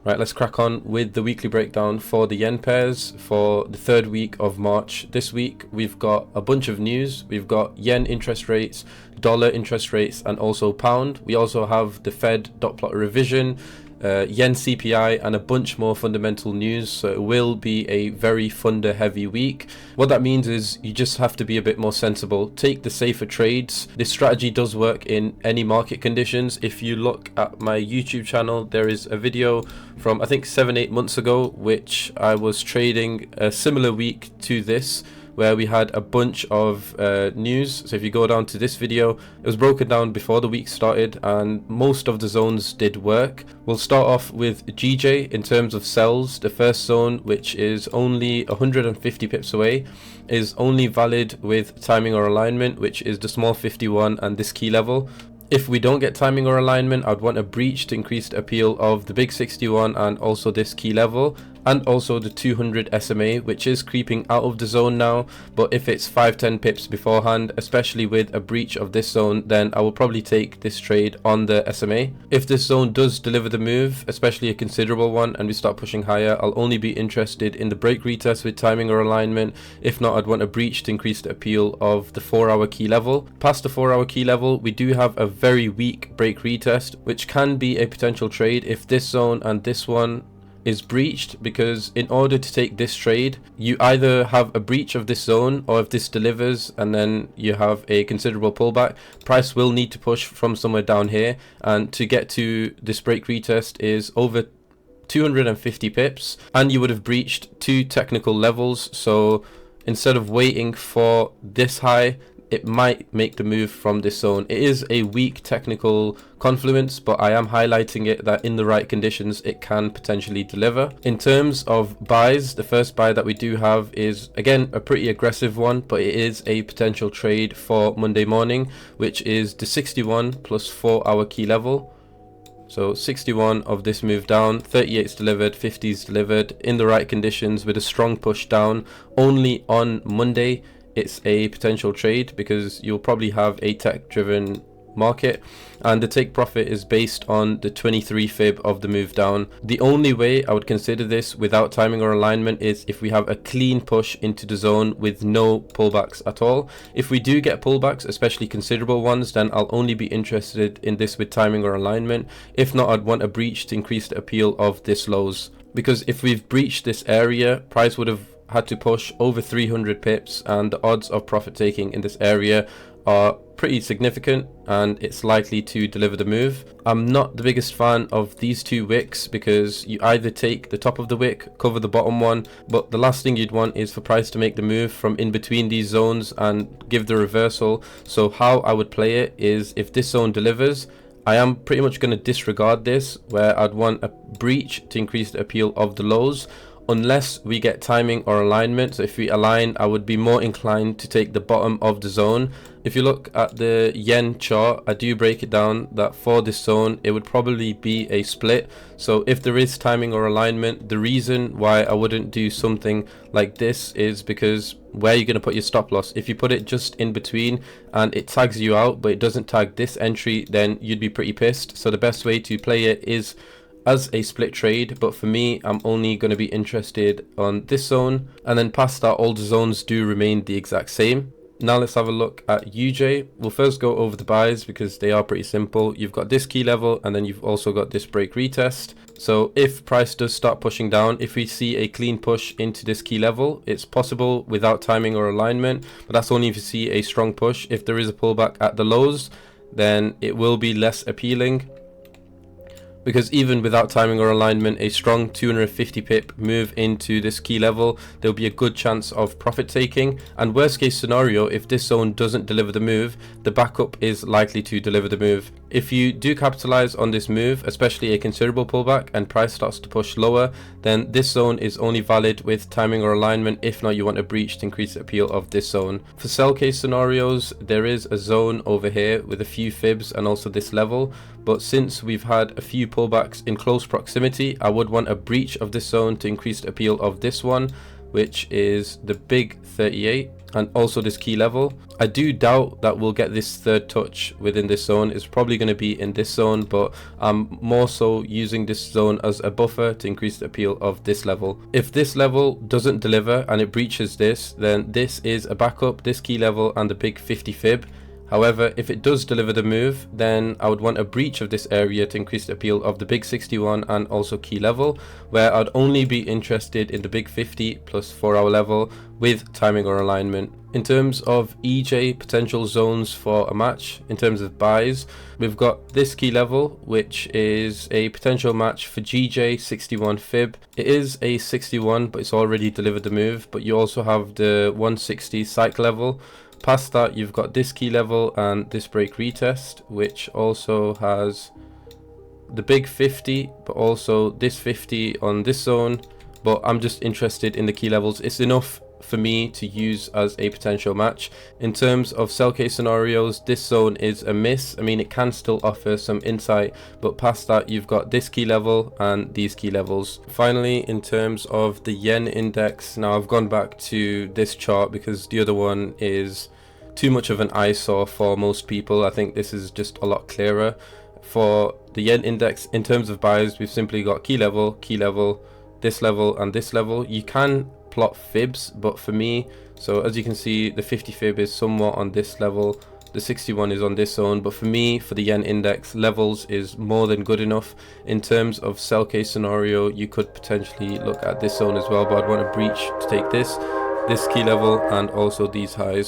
Right, let's crack on with the weekly breakdown for the yen pairs for the third week of March. This week we've got a bunch of news. We've got yen interest rates, dollar interest rates, and also pound. We also have the Fed dot plot revision, yen CPI, and a bunch more fundamental news. So it will be a very funder heavy week. What that means is you just have to be a bit more sensible, take the safer trades. This strategy does work in any market conditions. If you look at my YouTube channel, there is a video from I think 7-8 months ago which I was trading a similar week to this, where we had a bunch of news. So if you go down to this video, it was broken down before the week started and most of the zones did work. We'll start off with GJ in terms of sells. The first zone, which is only 150 pips away, is only valid with timing or alignment, which is the small 51 and this key level. If we don't get timing or alignment, I'd want a breach to increase the appeal of the big 61 and also this key level, and also the 200 SMA, which is creeping out of the zone now. But if it's 5-10 pips beforehand, especially with a breach of this zone, then I will probably take this trade on the SMA. If this zone does deliver the move, especially a considerable one, and we start pushing higher, I'll only be interested in the break retest with timing or alignment. If not, I'd want a breach to increase the appeal of the 4-hour key level. Past the 4-hour key level, we do have a very weak break retest, which can be a potential trade if this zone and this one is breached, because in order to take this trade, you either have a breach of this zone, or if this delivers and then you have a considerable pullback, price will need to push from somewhere down here, and to get to this break retest is over 250 pips, and you would have breached 2 technical levels. So instead of waiting for this high, it might make the move from this zone. It is a weak technical confluence, but I am highlighting it that in the right conditions it can potentially deliver. In terms of buys, the first buy that we do have is again a pretty aggressive one, but it is a potential trade for Monday morning, which is the 61 plus 4-hour key level. So 61 of this move down, 38's delivered, 50's delivered in the right conditions with a strong push down. Only on Monday it's a potential trade, because you'll probably have a tech driven market, and the take profit is based on the 23 fib of the move down. The only way I would consider this without timing or alignment is if we have a clean push into the zone with no pullbacks at all. If we do get pullbacks, especially considerable ones, then I'll only be interested in this with timing or alignment. If not, I'd want a breach to increase the appeal of this lows, because if we've breached this area, price would have had to push over 300 pips, and the odds of profit taking in this area are pretty significant, and it's likely to deliver the move. I'm not the biggest fan of these 2 wicks, because you either take the top of the wick, cover the bottom one, but the last thing you'd want is for price to make the move from in between these zones and give the reversal. So how I would play it is, if this zone delivers, I am pretty much going to disregard this, where I'd want a breach to increase the appeal of the lows, unless we get timing or alignment. So if we align, I would be more inclined to take the bottom of the zone. If you look at the yen chart, I do break it down that for this zone it would probably be a split. So if there is timing or alignment, the reason why I wouldn't do something like this is because where you're going to put your stop loss. If you put it just in between and it tags you out but it doesn't tag this entry, then you'd be pretty pissed. So the best way to play it is as a split trade, but for me, I'm only going to be interested on this zone, and then past that all the zones do remain the exact same. Now let's have a look at UJ. We'll first go over the buys because they are pretty simple. You've got this key level, and then you've also got this break retest. So if price does start pushing down, if we see a clean push into this key level, it's possible without timing or alignment, but that's only if you see a strong push. If there is a pullback at the lows, then it will be less appealing, because even without timing or alignment, a strong 250 pip move into this key level, there'll be a good chance of profit taking. And worst case scenario, if this zone doesn't deliver the move, the backup is likely to deliver the move. If you do capitalize on this move, especially a considerable pullback, and price starts to push lower, then this zone is only valid with timing or alignment. If not, you want a breach to increase the appeal of this zone. For sell case scenarios, there is a zone over here with a few fibs and also this level, but since we've had a few pullbacks in close proximity, I would want a breach of this zone to increase the appeal of this one, which is the big 38. and also this key level. I do doubt that we'll get this third touch within this zone. It's probably going to be in this zone, but I'm more so using this zone as a buffer to increase the appeal of this level. If this level doesn't deliver and it breaches this, then this is a backup, this key level and the big 50 fib. However, if it does deliver the move, then I would want a breach of this area to increase the appeal of the big 61 and also key level, where I'd only be interested in the big 50 plus 4 hour level with timing or alignment. In terms of EJ potential zones for a match, in terms of buys, we've got this key level, which is a potential match for GJ 61 fib. It is a 61, but it's already delivered the move, but you also have the 160 psych level. Past that, you've got this key level and this break retest, which also has the big 50, but also this 50 on this zone. But I'm just interested in the key levels. It's enough for me to use as a potential match. In terms of sell case scenarios, this zone is a miss. I mean, it can still offer some insight, but past that, you've got this key level and these key levels. Finally, in terms of the yen index, now I've gone back to this chart because the other one is too much of an eyesore for most people. I think this is just a lot clearer. For the yen index, in terms of buys, we've simply got key level, this level and this level. You can plot fibs, but for me, so as you can see, the 50 fib is somewhat on this level, the 61 is on this zone, but for me, for the yen index, levels is more than good enough. In terms of sell case scenario, you could potentially look at this zone as well, but I'd want a breach to take this key level and also these highs.